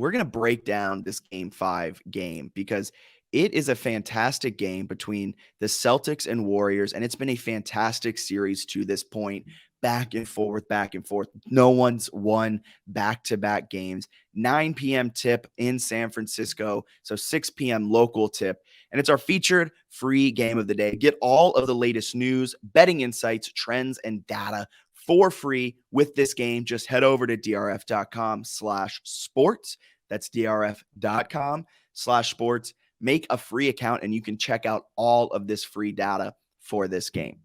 we're going to break down this Game 5 game because it is a fantastic game between the Celtics and Warriors, and it's been a fantastic series to this point, back and forth, back and forth. No one's won back-to-back games. 9 p.m. tip in San Francisco, so 6 p.m. local tip, and it's our featured free game of the day. Get all of the latest news, betting insights, trends, and data for free with this game. Just head over to drf.com/sports. That's drf.com/sports. Make a free account and you can check out all of this free data for this game.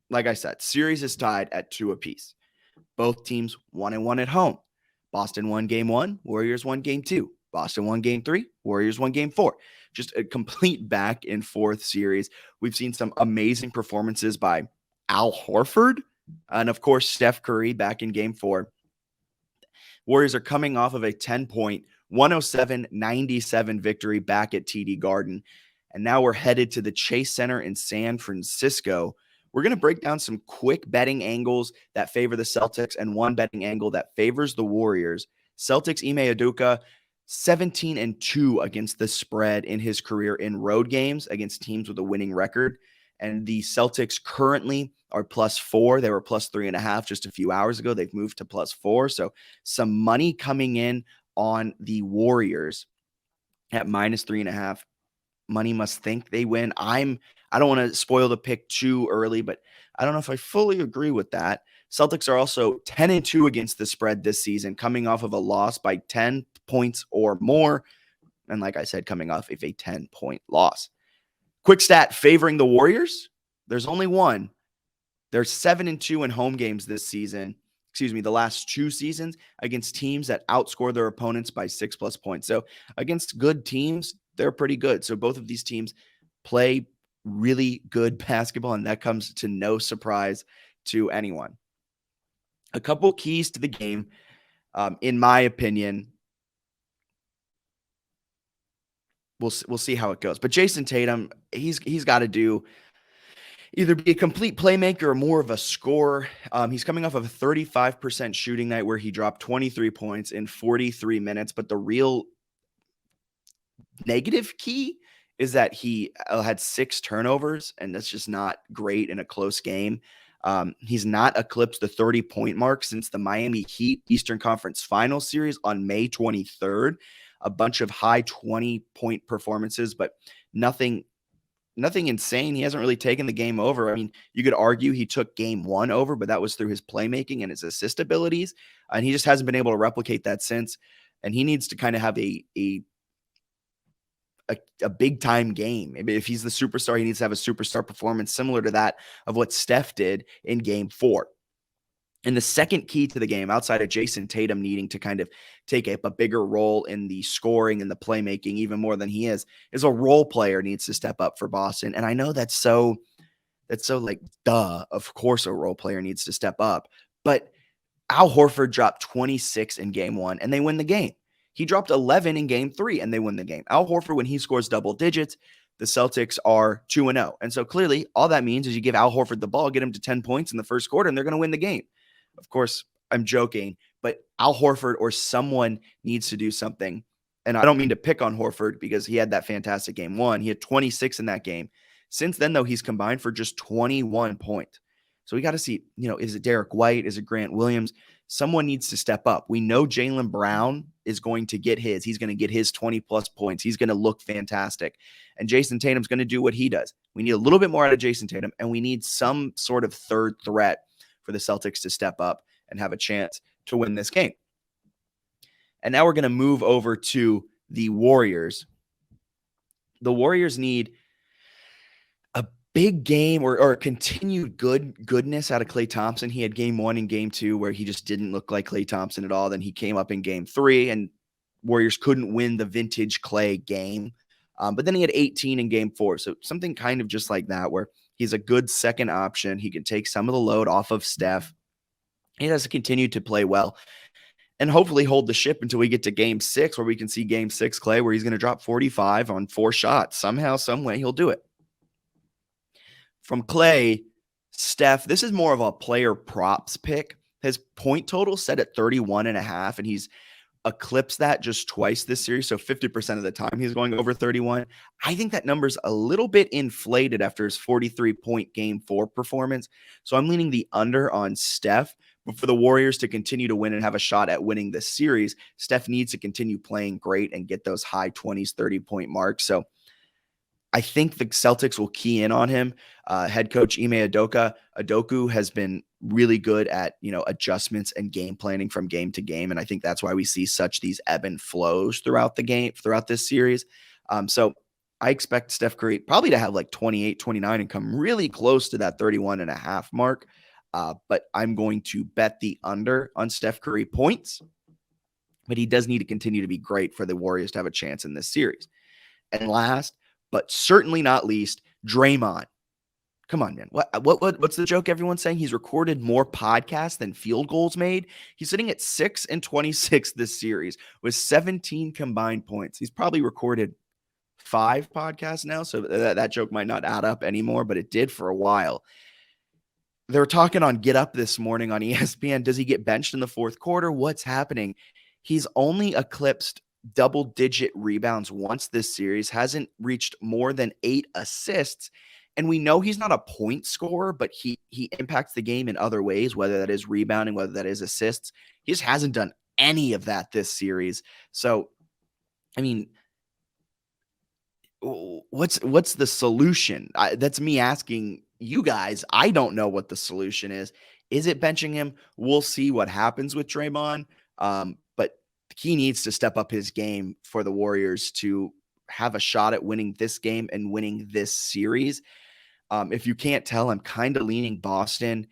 Like I said, series is tied at 2 apiece. Both teams 1-1 at home. Boston won game 1, Warriors won game 2. Boston won game 3, Warriors won game 4. Just a complete back and forth series. We've seen some amazing performances by Al Horford and, of course, Steph Curry back in game 4. Warriors are coming off of a 10-point, 107-97 victory back at TD Garden. And now we're headed to the Chase Center in San Francisco. We're going to break down some quick betting angles that favor the Celtics and one betting angle that favors the Warriors. Celtics Ime Udoka, 17-2 against the spread in his career in road games against teams with a winning record. And the Celtics currently are +4. They were +3.5 just a few hours ago. They've moved to +4. So some money coming in on the Warriors at -3.5. Money must think they win. I don't want to spoil the pick too early, but I don't know if I fully agree with that. Celtics are also 10-2 against the spread this season, coming off of a loss by 10 points or more. And like I said, coming off of a 10-point loss. Quick stat favoring the Warriors. There's only one. They're 7-2 in home games this season. The last 2 seasons against teams that outscore their opponents by 6+ points. So against good teams, they're pretty good. So both of these teams play really good basketball, and that comes to no surprise to anyone. A couple keys to the game, in my opinion. We'll see how it goes. But Jason Tatum, he's got to do either be a complete playmaker or more of a scorer. He's coming off of a 35% shooting night where he dropped 23 points in 43 minutes. But the real negative key is that he had 6 turnovers, and that's just not great in a close game. He's not eclipsed the 30-point mark since the Miami Heat Eastern Conference Finals series on May 23rd. A bunch of high 20-point performances, but nothing insane. He hasn't really taken the game over. I mean, you could argue he took game 1 over, but that was through his playmaking and his assist abilities, and he just hasn't been able to replicate that since. And he needs to kind of have a big time game. Maybe if he's the superstar, he needs to have a superstar performance similar to that of what Steph did in game 4. And the second key to the game, outside of Jason Tatum needing to kind of take a bigger role in the scoring and the playmaking even more than he is a role player needs to step up for Boston. And I know that's so like, duh, of course a role player needs to step up. But Al Horford dropped 26 in game 1 and they win the game. He dropped 11 in game 3 and they win the game. Al Horford, when he scores double digits, the Celtics are 2-0. And so clearly all that means is you give Al Horford the ball, get him to 10 points in the first quarter, and they're going to win the game. Of course, I'm joking, but Al Horford or someone needs to do something. And I don't mean to pick on Horford because he had that fantastic game 1. He had 26 in that game. Since then, though, he's combined for just 21 points. So we got to see, is it Derek White? Is it Grant Williams? Someone needs to step up. We know Jaylen Brown is going to get his. He's going to get his 20+ points. He's going to look fantastic. And Jason Tatum's going to do what he does. We need a little bit more out of Jason Tatum, and we need some sort of third threat for the Celtics to step up and have a chance to win this game. And now we're going to move over to the Warriors. The Warriors need a big game or continued goodness out of Klay Thompson. He had game 1 and game 2 where he just didn't look like Klay Thompson at all. Then he came up in game 3 and Warriors couldn't win the vintage Klay game. But then he had 18 in game 4. So something kind of just like that where he's a good second option. He can take some of the load off of Steph. He has to continue to play well and hopefully hold the ship until we get to game 6 where we can see game 6 Klay where he's going to drop 45 on 4 shots. Somehow, some way he'll do it. From Klay, Steph, this is more of a player props pick. His point total set at 31.5, and he's eclipsed that just twice this series. So 50% of the time he's going over 31. I think that number's a little bit inflated after his 43-point game 4 performance. So I'm leaning the under on Steph. But for the Warriors to continue to win and have a shot at winning this series, Steph needs to continue playing great and get those high 20s, 30-point marks. So I think the Celtics will key in on him. Head coach Ime Udoka has been really good at, adjustments and game planning from game to game. And I think that's why we see such these ebb and flows throughout the game, throughout this series. So I expect Steph Curry probably to have like 28, 29 and come really close to that 31.5 mark. But I'm going to bet the under on Steph Curry points. But he does need to continue to be great for the Warriors to have a chance in this series. And last, but certainly not least, Draymond. Come on, man. What's the joke everyone's saying? He's recorded more podcasts than field goals made. He's sitting at 6-26 this series with 17 combined points. He's probably recorded 5 podcasts now, so that joke might not add up anymore, but it did for a while. They were talking on Get Up this morning on ESPN. Does he get benched in the fourth quarter? What's happening? He's only eclipsed double-digit rebounds once this series, hasn't reached more than 8 assists, and we know he's not a point scorer, but he impacts the game in other ways, whether that is rebounding, whether that is assists. He just hasn't done any of that this series. So, I mean, what's the solution? That's me asking you guys. I don't know what the solution is. Is it benching him? We'll see what happens with Draymond. But he needs to step up his game for the Warriors to have a shot at winning this game and winning this series. If you can't tell, I'm kind of leaning Boston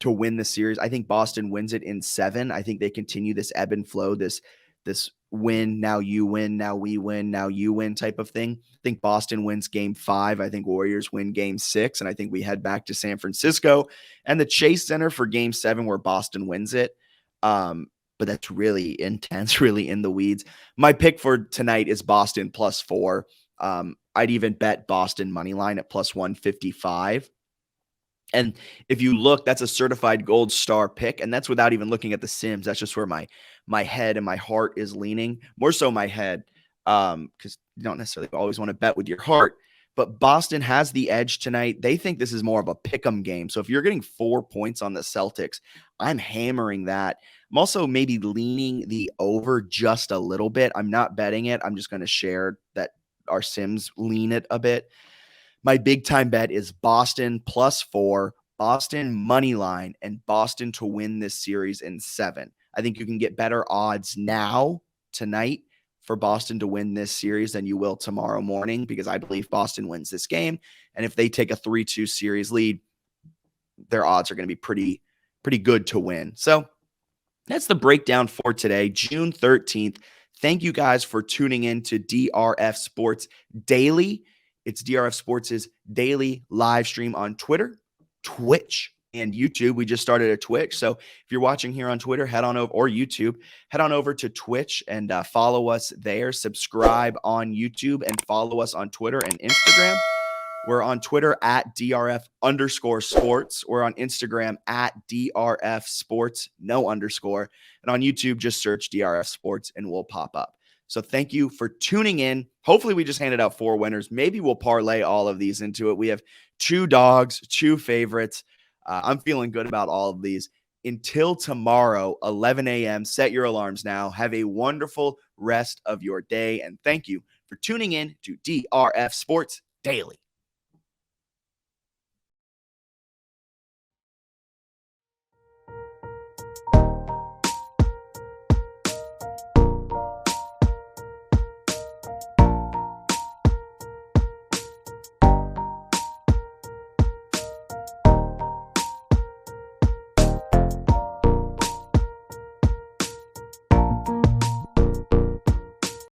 to win the series. I think Boston wins it in 7. I think they continue this ebb and flow, this win, now you win, now we win, now you win type of thing. I think Boston wins game 5. I think Warriors win game 6. And I think we head back to San Francisco and the Chase Center for game 7 where Boston wins it. But that's really intense, really in the weeds. My pick for tonight is Boston +4. I'd even bet Boston money line at +155. And if you look, that's a certified gold star pick. And that's without even looking at the Sims. That's just where my head and my heart is leaning. More so my head, because you don't necessarily always want to bet with your heart. But Boston has the edge tonight. They think this is more of a pick'em game. So if you're getting 4 points on the Celtics, I'm hammering that. I'm also maybe leaning the over just a little bit. I'm not betting it. I'm just going to share that our Sims lean it a bit. My big time bet is Boston +4, Boston money line, and Boston to win this series in 7. I think you can get better odds now, tonight, for Boston to win this series than you will tomorrow morning, because I believe Boston wins this game. And if they take a 3-2 series lead, their odds are going to be pretty good to win. So that's the breakdown for today, June 13th. Thank you guys for tuning in to DRF Sports Daily. It's DRF Sports' daily live stream on Twitter, Twitch, and YouTube. We just started a Twitch. So if you're watching here on Twitter, head on over, or YouTube, head on over to Twitch and follow us there. Subscribe on YouTube and follow us on Twitter and Instagram. We're on Twitter at DRF_sports. We're on Instagram at DRF Sports, no underscore. And on YouTube, just search DRF Sports and we'll pop up. So thank you for tuning in. Hopefully we just handed out 4 winners. Maybe we'll parlay all of these into it. We have 2 dogs, 2 favorites. I'm feeling good about all of these. Until tomorrow, 11 a.m., set your alarms now. Have a wonderful rest of your day. And thank you for tuning in to DRF Sports Daily.